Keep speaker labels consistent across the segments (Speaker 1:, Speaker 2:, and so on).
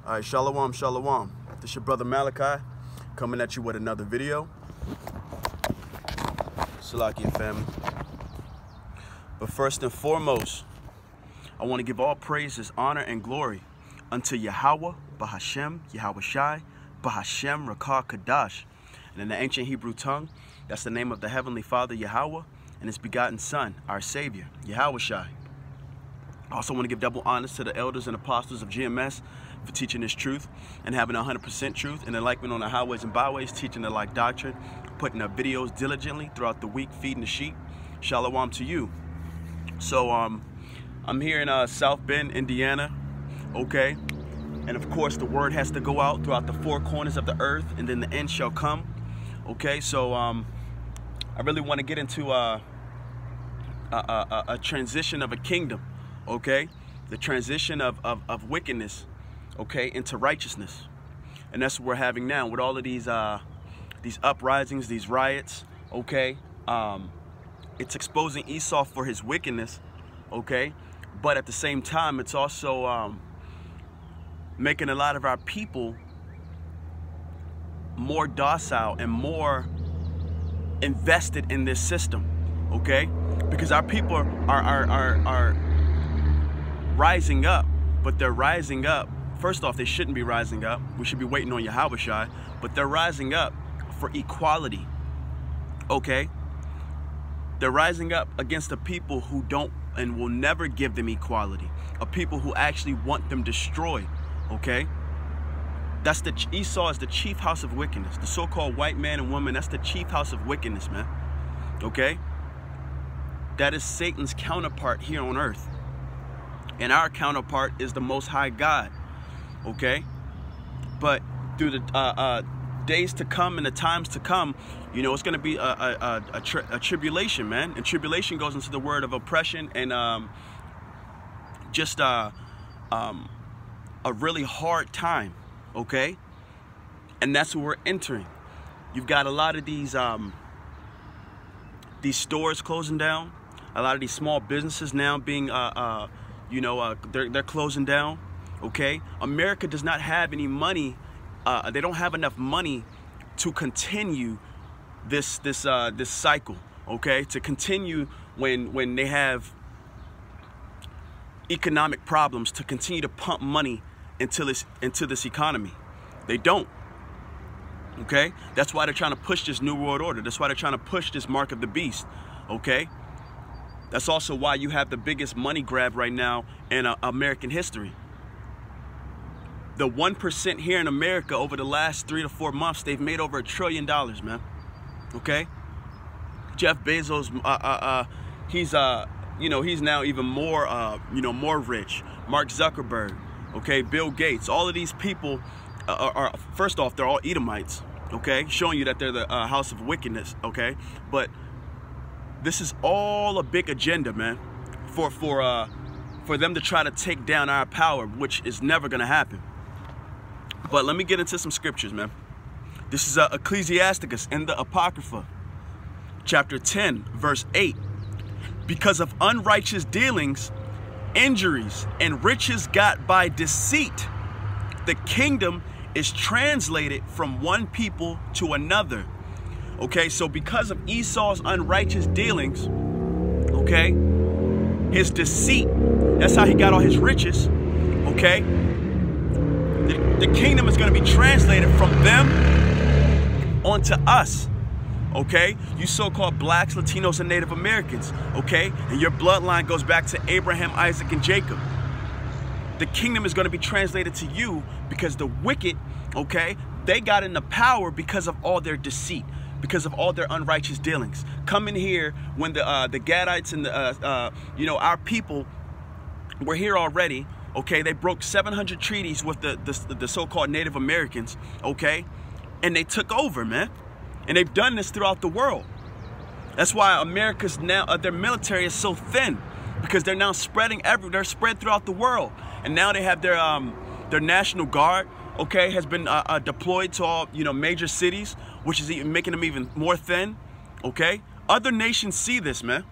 Speaker 1: All right, shalom, shalom. This your brother Malachi coming at you with another video. Salakia family. But first and foremost, I want to give all praises, honor, and glory unto Yahweh, Bahashem, Yahweh Shai, Bahashem, Rakah, Kadash. And in the ancient Hebrew tongue, that's the name of the Heavenly Father, Yahweh, and His begotten Son, our Savior, Yahweh Shai. I also want to give double honors to the elders and apostles of GMS for teaching this truth and having 100% truth and enlightenment on the highways and byways, teaching the like doctrine, putting up videos diligently throughout the week, feeding the sheep. Shalom to you. So I'm here in South Bend, Indiana, okay? And of course the word has to go out throughout the four corners of the earth, and then the end shall come, okay? So I really want to get into a transition of a kingdom, okay? The transition of wickedness, okay, into righteousness. And that's what we're having now with all of these uprisings, these riots, okay? It's exposing Esau for his wickedness, okay? But at the same time, it's also making a lot of our people more docile and more invested in this system, okay? Because our people are rising up, but they're rising up. First off, they shouldn't be rising up. We should be waiting on Yahweh Shai, but they're rising up for equality, okay? They're rising up against the people who don't and will never give them equality, a people who actually want them destroyed, okay? That's Esau is the chief house of wickedness. The so-called white man and woman, that's the chief house of wickedness, man, okay? That is Satan's counterpart here on earth. And our counterpart is the Most High God, okay? But through the days to come and the times to come, you know, it's going to be a tribulation, man. And tribulation goes into the word of oppression and just a really hard time, okay? And that's what we're entering. You've got a lot of these stores closing down, a lot of these small businesses now being you know, they're closing down, okay? America does not have any money. They don't have enough money to continue this cycle, okay? To continue when they have economic problems, to continue to pump money into this economy. They don't, okay? That's why they're trying to push this New World Order. That's why they're trying to push this mark of the beast, okay? That's also why you have the biggest money grab right now in American history. The 1% here in America over the last 3 to 4 months, they've made over $1 trillion, man. Okay? Jeff Bezos, he's you know, he's now even more, you know, more rich. Mark Zuckerberg, okay? Bill Gates, all of these people are first off, they're all Edomites, okay? Showing you that they're the house of wickedness, okay? But this is all a big agenda, man, for them to try to take down our power, which is never gonna happen. But let me get into some scriptures, man. This is Ecclesiasticus in the Apocrypha, chapter 10, verse 8. Because of unrighteous dealings, injuries, and riches got by deceit, the kingdom is translated from one people to another. Okay, so because of Esau's unrighteous dealings, okay, his deceit, that's how he got all his riches, okay? The kingdom is going to be translated from them onto us, okay? You so-called blacks, Latinos, and Native Americans, okay? And your bloodline goes back to Abraham, Isaac, and Jacob. The kingdom is going to be translated to you because the wicked, okay, they got into power because of all their deceit, because of all their unrighteous dealings. Come in here when the Gadites and the you know, our people were here already, okay? They broke 700 treaties with the so-called Native Americans, okay? And they took over, man. And they've done this throughout the world. That's why America's now, their military is so thin, because they're now spreading they're spread throughout the world. And now they have their National Guard, okay, has been deployed to all, you know, major cities, which is even making them even more thin, okay? Other nations see this, man.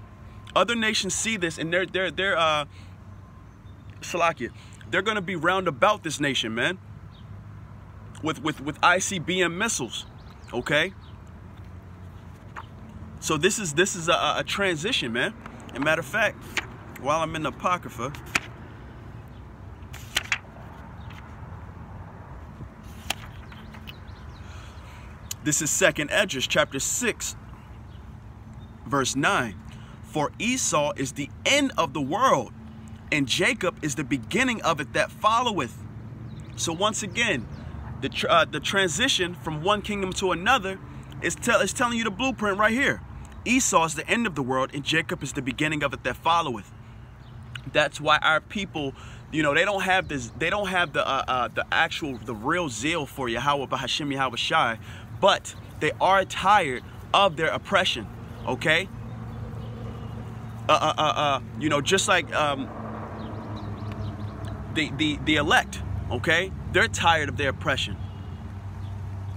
Speaker 1: Other nations see this, and they're Salakia, they're gonna be round about this nation, man. ICBM missiles, okay? So this is a transition, man. As a matter of fact, while I'm in the Apocrypha, this is 2nd Esdras, chapter 6, verse 9. For Esau is the end of the world, and Jacob is the beginning of it that followeth. So once again, the transition from one kingdom to another is telling you the blueprint right here. Esau is the end of the world, and Jacob is the beginning of it that followeth. That's why our people, you know, they don't have this. They don't have the real zeal for Yahweh Bahashim Yahweh Shai, but they are tired of their oppression. Okay. You know, just like the elect. Okay, they're tired of their oppression.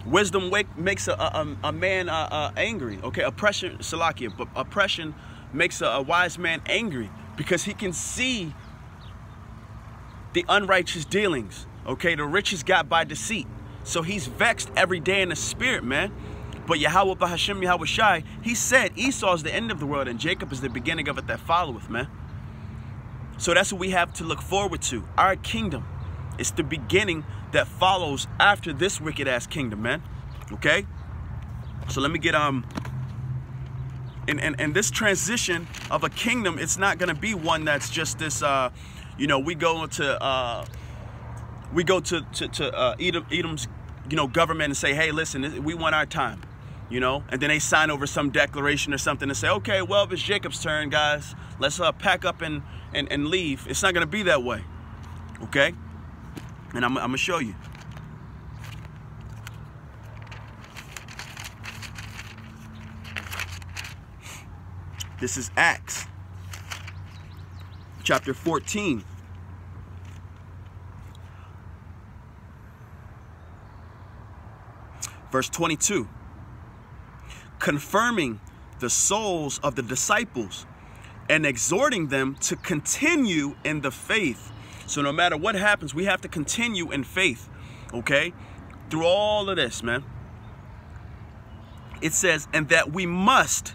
Speaker 1: Wisdom makes a man angry. Okay, oppression, Salakia, but oppression makes a wise man angry because he can see the unrighteous dealings. Okay, the riches got by deceit. So he's vexed every day in the spirit, man. But Yahweh Bahashim Yahweh Shai, he said Esau is the end of the world and Jacob is the beginning of it that followeth, man. So that's what we have to look forward to. Our kingdom. It's the beginning that follows after this wicked ass kingdom, man. Okay? So let me get and this transition of a kingdom, it's not gonna be one that's just this you know, we go to Edom's, you know, government and say, hey, listen, we want our time, you know, and then they sign over some declaration or something and say, okay, well, it's Jacob's turn, guys. Let's pack up and leave. It's not gonna be that way. Okay? And I'm gonna show you. This is Acts, chapter 14. Verse 22. Confirming the souls of the disciples and exhorting them to continue in the faith. So no matter what happens, we have to continue in faith, okay? Through all of this, man. It says, and that we must,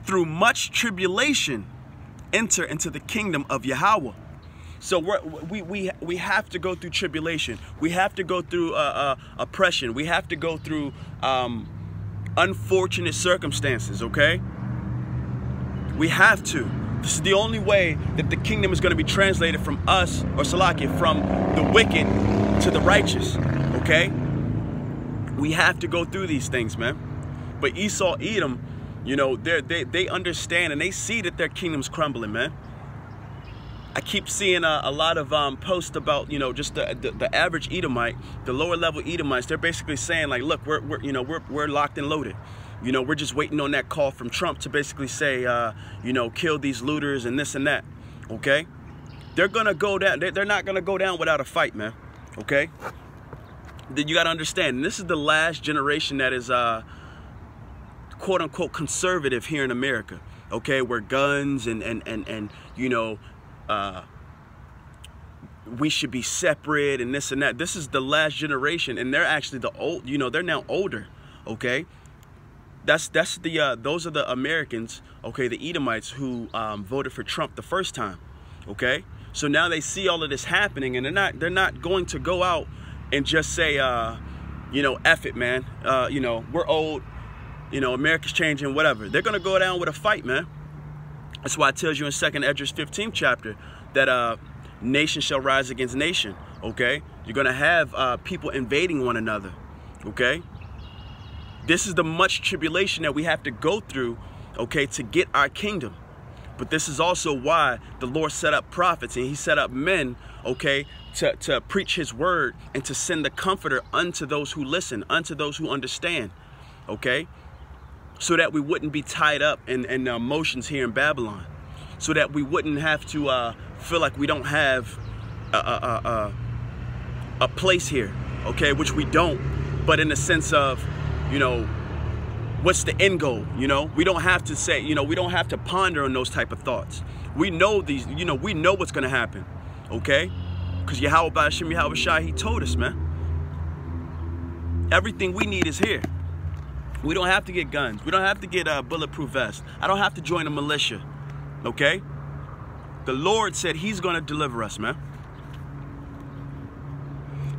Speaker 1: through much tribulation, enter into the kingdom of Yahweh. So we have to go through tribulation. We have to go through oppression. We have to go through unfortunate circumstances, okay? We have to. This is the only way that the kingdom is going to be translated from us, or Salakia, from the wicked to the righteous, okay? We have to go through these things, man. But Esau, Edom, you know, they understand and they see that their kingdom's crumbling, man. I keep seeing a lot of posts about, you know, just the average Edomite, the lower level Edomites. They're basically saying like, look, we're locked and loaded. You know, we're just waiting on that call from Trump to basically say, you know, kill these looters and this and that. Okay, they're gonna go down. They're not gonna go down without a fight, man. Okay, then you gotta understand. And this is the last generation that is quote unquote conservative here in America. Okay, where guns and you know. We should be separate and this and that. This is the last generation, and they're actually the old. You know, they're now older. Okay, that's the those are the Americans. Okay, the Edomites who voted for Trump the first time. Okay, so now they see all of this happening, and they're not going to go out and just say, you know, F it, man. You know, we're old. You know, America's changing. Whatever. They're gonna go down with a fight, man. That's why it tells you in 2nd Esdras 15th chapter that nation shall rise against nation, okay? You're going to have people invading one another, okay? This is the much tribulation that we have to go through, okay, to get our kingdom. But this is also why the Lord set up prophets and he set up men, okay, to preach his word and to send the comforter unto those who listen, unto those who understand, okay? So that we wouldn't be tied up in emotions here in Babylon. So that we wouldn't have to feel like we don't have a place here, okay? Which we don't, but in the sense of, you know, what's the end goal, you know? We don't have to say, you know, we don't have to ponder on those type of thoughts. We know these, you know, we know what's going to happen, okay? Because Yahweh Ba'ashim Yahweh Shai, he told us, man. Everything we need is here. We don't have to get guns. We don't have to get a bulletproof vest. I don't have to join a militia. Okay? The Lord said he's going to deliver us, man.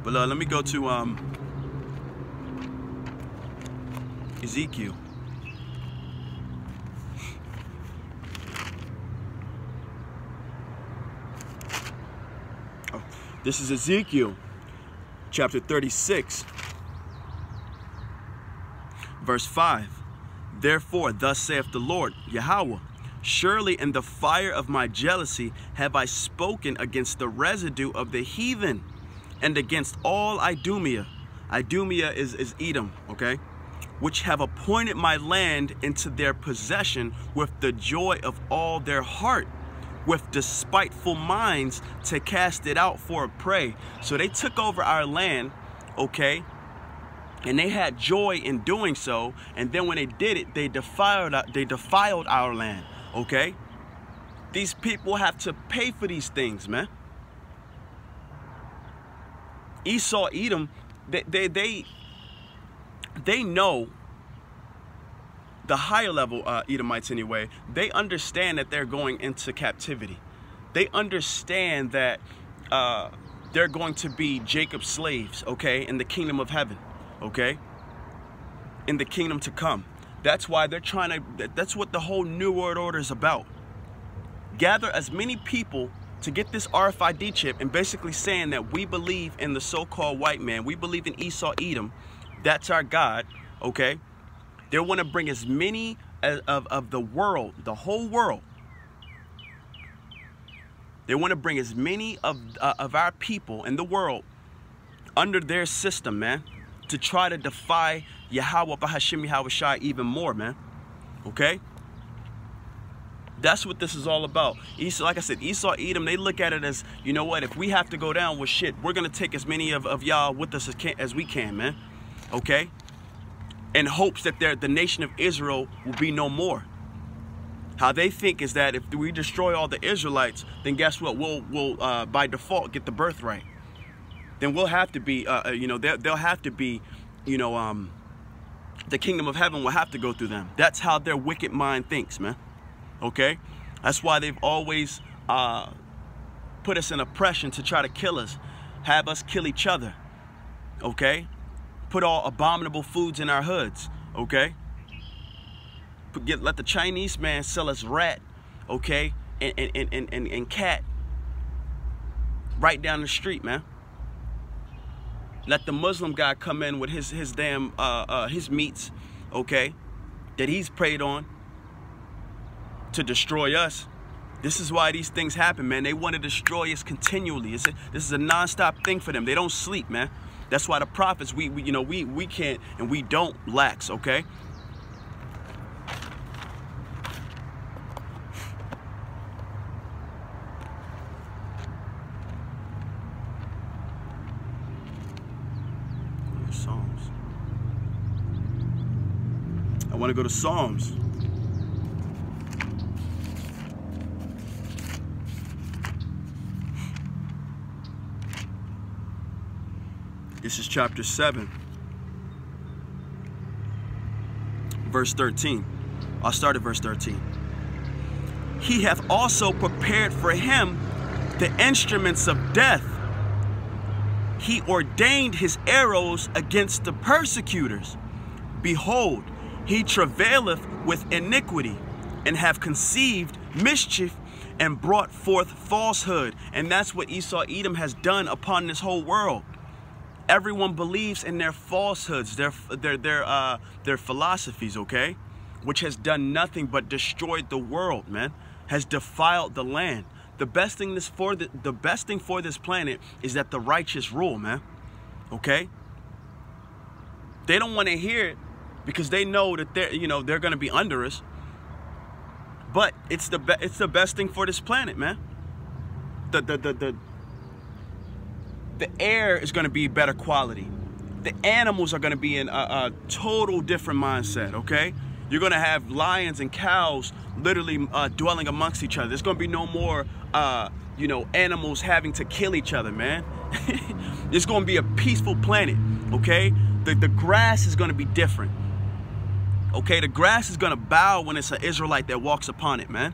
Speaker 1: But let me go to Ezekiel. Oh, this is Ezekiel chapter 36. Verse 5, therefore, thus saith the Lord, Yahweh, surely in the fire of my jealousy have I spoken against the residue of the heathen and against all Idumea. Idumea is Edom, okay? Which have appointed my land into their possession with the joy of all their heart, with despiteful minds to cast it out for a prey. So they took over our land, okay? And they had joy in doing so, and then when they did it, they defiled our land, okay? These people have to pay for these things, man. Esau, Edom, they know, the higher level Edomites anyway, they understand that they're going into captivity. They understand that they're going to be Jacob's slaves, okay, in the kingdom of heaven. Okay, in the kingdom to come. That's why they're trying to, that's what the whole New World Order is about. Gather as many people to get this RFID chip and basically saying that we believe in the so-called white man. We believe in Esau, Edom. That's our God, okay? They want to bring as many of the world, the whole world. They want to bring as many of our people in the world under their system, man, to try to defy Yahweh Bahashim Yahweh Shai even more, man. Okay? That's what this is all about. Esau, like I said, Esau, Edom, they look at it as, you know what, if we have to go down with shit, we're going to take as many of y'all with us as we can, man. Okay? In hopes that the nation of Israel will be no more. How they think is that if we destroy all the Israelites, then guess what? We'll by default get the birthright. Then we'll have to be, you know, they'll have to be, you know, the kingdom of heaven will have to go through them. That's how their wicked mind thinks, man. Okay? That's why they've always put us in oppression to try to kill us, have us kill each other. Okay? Put all abominable foods in our hoods. Okay? Let the Chinese man sell us rat, okay, and cat right down the street, man. Let the Muslim guy come in with his damn his meats, okay, that he's preyed on to destroy us. This is why these things happen, man. They want to destroy us continually. This is a non-stop thing for them. They don't sleep, man. That's why the prophets, we can't and we don't lax, okay? Psalms. I want to go to Psalms. This is chapter 7, verse 13. I'll start at verse 13. He hath also prepared for him the instruments of death. He ordained his arrows against the persecutors. Behold, he travaileth with iniquity, and have conceived mischief, and brought forth falsehood. And that's what Esau, Edom has done upon this whole world. Everyone believes in their falsehoods, their philosophies, okay? Which has done nothing but destroyed the world, man. Has defiled the land. The best thing for this planet is that the righteous rule, man. Okay? They don't want to hear it because they know that they're going to be under us. But it's the best thing for this planet, man. The air is going to be better quality. The animals are going to be in a total different mindset, okay? You're going to have lions and cows literally dwelling amongst each other. There's going to be no more, animals having to kill each other, man. It's going to be a peaceful planet, okay? The grass is going to be different, okay? The grass is going to bow when it's an Israelite that walks upon it, man,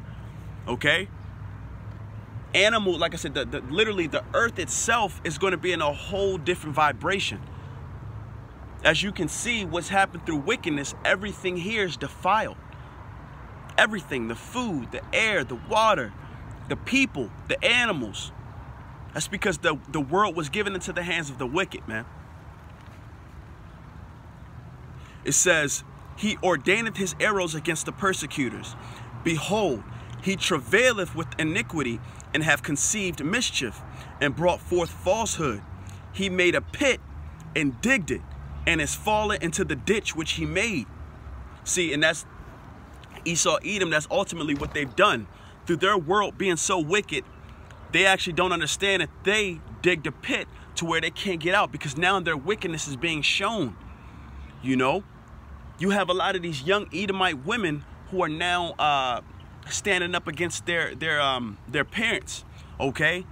Speaker 1: okay? Animal, like I said, literally the earth itself is going to be in a whole different vibration. As you can see, what's happened through wickedness, everything here is defiled. Everything, the food, the air, the water, the people, the animals. That's because the world was given into the hands of the wicked, man. It says, he ordaineth his arrows against the persecutors. Behold, he travaileth with iniquity, and have conceived mischief, and brought forth falsehood. He made a pit, and digged it, and is fallen into the ditch which he made. See, and that's Esau, Edom, that's ultimately what they've done. Through their world being so wicked, they actually don't understand that they digged a pit to where they can't get out, because now their wickedness is being shown. You know, you have a lot of these young Edomite women who are now standing up against their parents, okay?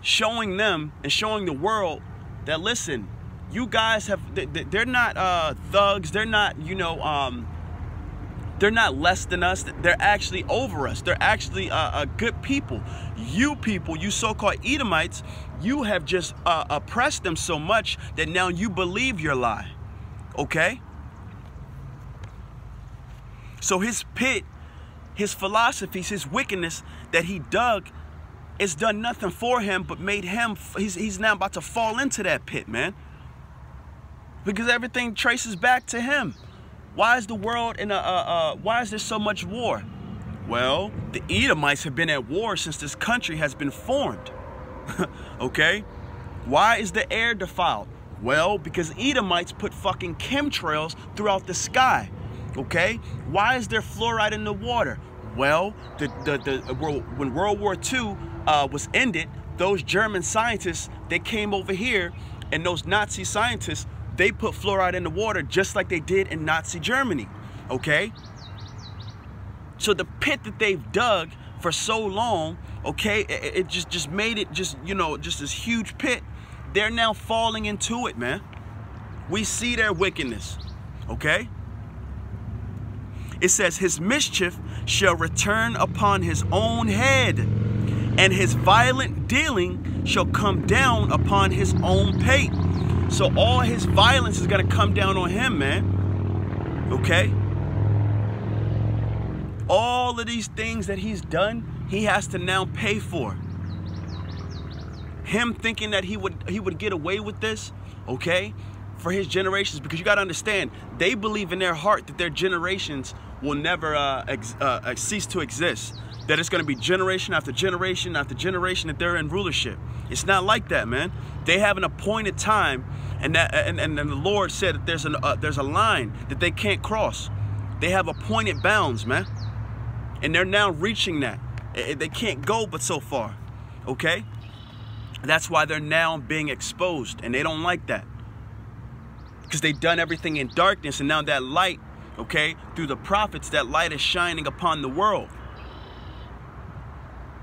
Speaker 1: Showing them and showing the world that, listen, you guys have, they're not thugs, they're not, you know, they're not less than us. They're actually over us. They're actually good people. You people, you so-called Edomites, you have just oppressed them so much that now you believe your lie, okay? So his pit, his philosophies, his wickedness that he dug, it's done nothing for him but made him, he's now about to fall into that pit, man. Because everything traces back to him. Why is the world in why is there so much war? Well, the Edomites have been at war since this country has been formed. Okay? Why is the air defiled? Well, because Edomites put fucking chemtrails throughout the sky. Okay? Why is there fluoride in the water? Well, when World War II was ended, those German scientists, they came over here, and those Nazi scientists, they put fluoride in the water just like they did in Nazi Germany, okay? So the pit that they've dug for so long, okay, it just made it just, you know, just this huge pit. They're now falling into it, man. We see their wickedness, okay? It says, his mischief shall return upon his own head, and his violent dealing shall come down upon his own pate. So all his violence is going to come down on him, man. Okay? All of these things that he's done, he has to now pay for. Him thinking that he would get away with this, okay, for his generations, because you got to understand, they believe in their heart that their generations will never cease to exist. That it's going to be generation after generation after generation that they're in rulership. It's not like that, man. They have an appointed time, and the Lord said that there's a line that they can't cross. They have appointed bounds, man, and they're now reaching that. They can't go but so far, okay? That's why they're now being exposed, and they don't like that, because they've done everything in darkness, and now that light, okay, through the prophets, that light is shining upon the world.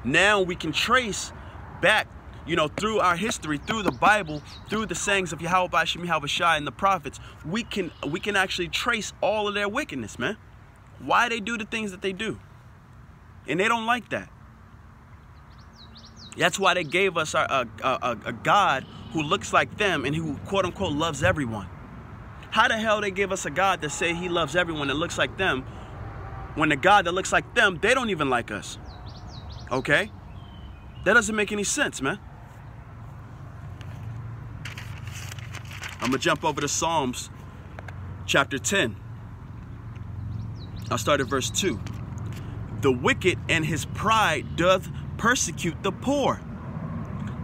Speaker 1: Now we can trace back, you know, through our history, through the Bible, through the sayings of Yahweh Bashim Yahweh Shai and the prophets, we can actually trace all of their wickedness, man. Why they do the things that they do. And they don't like that. That's why they gave us a God who looks like them and who, quote unquote, loves everyone. How the hell they give us a God that say he loves everyone that looks like them, when the God that looks like them, they don't even like us? Okay? That doesn't make any sense, man. I'm going to jump over to Psalms chapter 10. I'll start at verse 2. The wicked and his pride doth persecute the poor.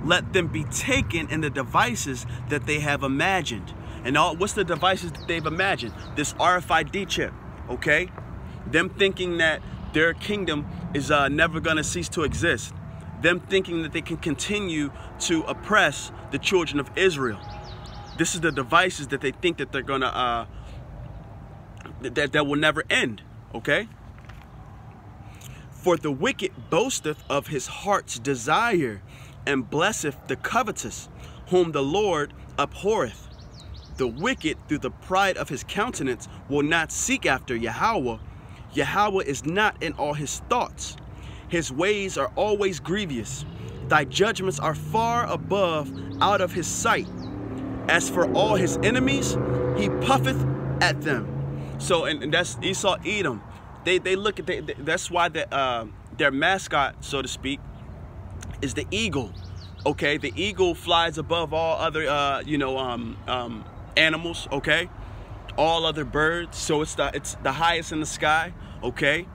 Speaker 1: Let them be taken in the devices that they have imagined. And what's the devices that they've imagined? This RFID chip, okay? Them thinking that their kingdom is never going to cease to exist. Them thinking that they can continue to oppress the children of Israel. This is the devices that they think that they're going to, that will never end, okay? For the wicked boasteth of his heart's desire, and blesseth the covetous, whom the Lord abhorreth. The wicked, through the pride of his countenance, will not seek after Yahweh. Yahweh is not in all his thoughts. His ways are always grievous. Thy judgments are far above out of his sight. As for all his enemies, he puffeth at them. So, and that's Esau, Edom. They look at, that's why their mascot, so to speak, is the eagle. Okay, the eagle flies above all other, animals. Okay, all other birds. So it's the highest in the sky. Okay,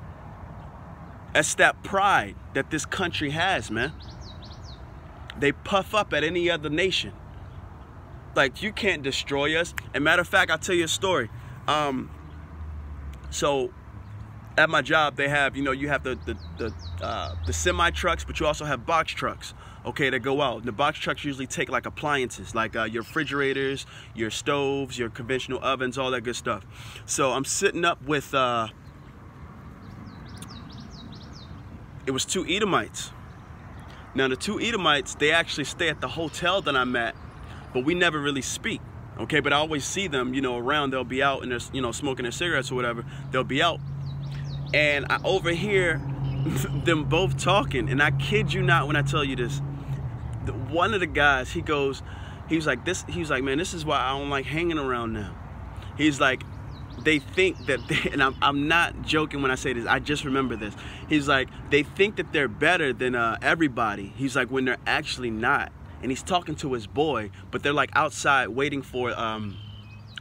Speaker 1: that's that pride that this country has, man. They puff up at any other nation. Like, you can't destroy us. And matter of fact, I'll tell you a story. So at my job, they have, you have the semi trucks, but you also have box trucks, okay, that go out. The box trucks usually take like appliances, like your refrigerators, your stoves, your conventional ovens, all that good stuff. So I'm sitting up with, it was 2 Edomites. Now the 2 Edomites, they actually stay at the hotel that I'm at, but we never really speak. Okay, but I always see them, around. They'll be out and they're, smoking their cigarettes or whatever. They'll be out. And I overhear them both talking, and I kid you not when I tell you this. One of the guys, he was like, man, this is why I don't like hanging around now. He's like, they think that and I'm not joking when I say this, I just remember this. He's like, they think that they're better than everybody. He's like, when they're actually not. And he's talking to his boy, but they're like outside waiting for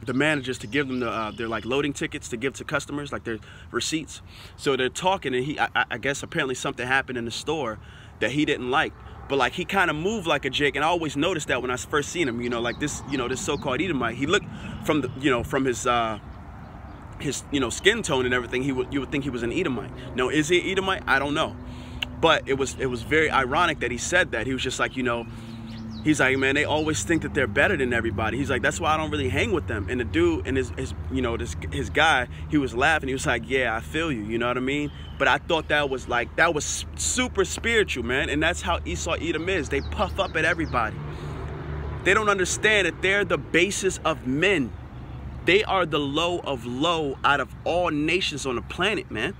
Speaker 1: the managers to give them their like loading tickets to give to customers, like their receipts. So they're talking, and I guess apparently something happened in the store that he didn't like. But like, he kind of moved like a Jake, and I always noticed that when I first seen him, like this, this so-called Edomite. He looked from the, from his skin tone and everything, you would think he was an Edomite. Now, is he an Edomite? I don't know. But it was very ironic that he said that. He was just like, he's like, man, they always think that they're better than everybody. He's like, that's why I don't really hang with them. And the dude and his guy, he was laughing. He was like, yeah, I feel you. You know what I mean? But I thought that was super spiritual, man. And that's how Esau Edom is. They puff up at everybody. They don't understand that they're the basis of men. They are the low of low out of all nations on the planet, man.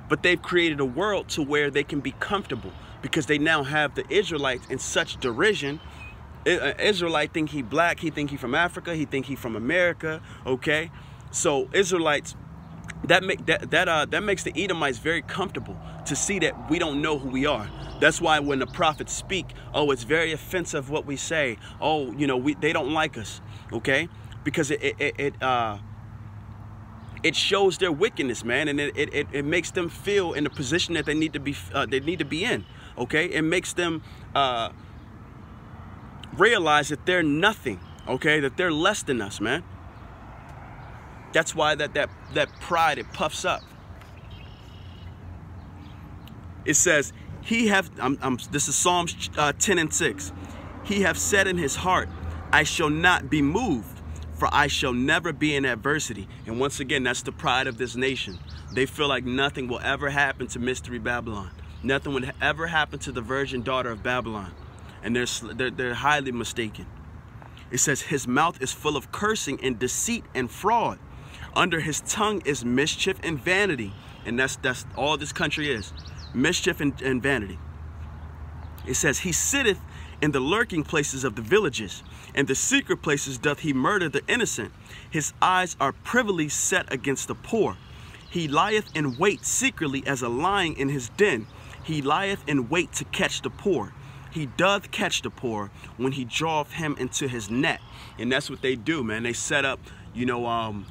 Speaker 1: But they've created a world to where they can be comfortable, because they now have the Israelites in such derision. An Israelite think he black, he think he from Africa, he think he from America, okay? So Israelites, that makes the Edomites very comfortable to see that we don't know who we are. That's why when the prophets speak, oh, it's very offensive what we say. Oh, they don't like us, okay? Because it shows their wickedness, man, and it makes them feel in the position that they need to be in. Okay, it makes them realize that they're nothing. Okay, that they're less than us, man. That's why that pride, it puffs up. It says, this is Psalms 10:6. He hath said in his heart, I shall not be moved, for I shall never be in adversity. And once again, that's the pride of this nation. They feel like nothing will ever happen to Mystery Babylon. Nothing would ever happen to the virgin daughter of Babylon. And they're highly mistaken. It says, his mouth is full of cursing and deceit and fraud. Under his tongue is mischief and vanity. And that's all this country is. Mischief and vanity. It says, he sitteth in the lurking places of the villages, and the secret places doth he murder the innocent. His eyes are privily set against the poor. He lieth in wait secretly as a lion in his den. He lieth in wait to catch the poor. He doth catch the poor when he draweth him into his net. And that's what they do, man. They set up, an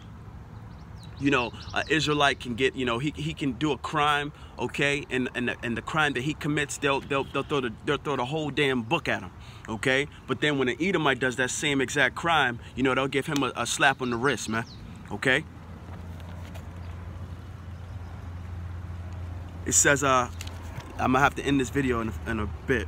Speaker 1: Israelite can get, he can do a crime, okay, and the crime that he commits, they'll throw the whole damn book at him, okay. But then when an Edomite does that same exact crime, they'll give him a slap on the wrist, man, okay. It says, I'm gonna have to end this video in a bit,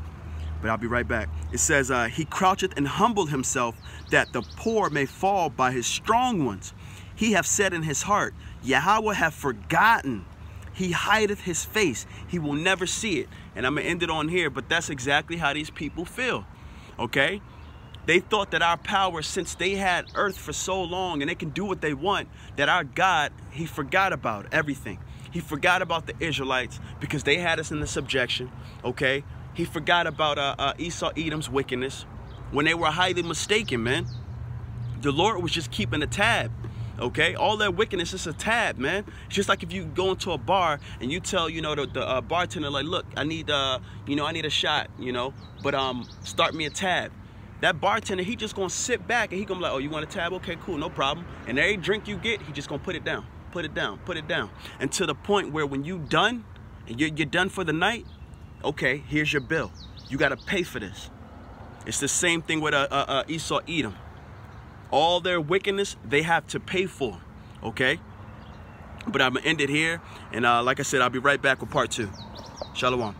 Speaker 1: but I'll be right back. It says, he croucheth and humbled himself, that the poor may fall by his strong ones. He hath said in his heart, Yahweh hath forgotten. He hideth his face. He will never see it. and I'm going to end it on here, but that's exactly how these people feel, okay? They thought that our power, since they had earth for so long and they can do what they want, that our God, he forgot about everything. He forgot about the Israelites because they had us in the subjection, okay? He forgot about Esau, Edom's wickedness when they were highly mistaken, man. The Lord was just keeping a tab, okay? All that wickedness is a tab, man. It's just like if you go into a bar and you tell, you know, the bartender, like, look, I need, you know, I need a shot, you know, but start me a tab. That bartender, he just gonna sit back and he gonna be like, oh, you want a tab? Okay, cool, no problem. And every drink you get, he just gonna put it down, put it down, put it down. And to the point where when you done, and you're done for the night, okay, here's your bill. You gotta pay for this. It's the same thing with Esau, Edom. All their wickedness, they have to pay for, okay? But I'm gonna end it here. And like I said, I'll be right back with part 2. Shalom.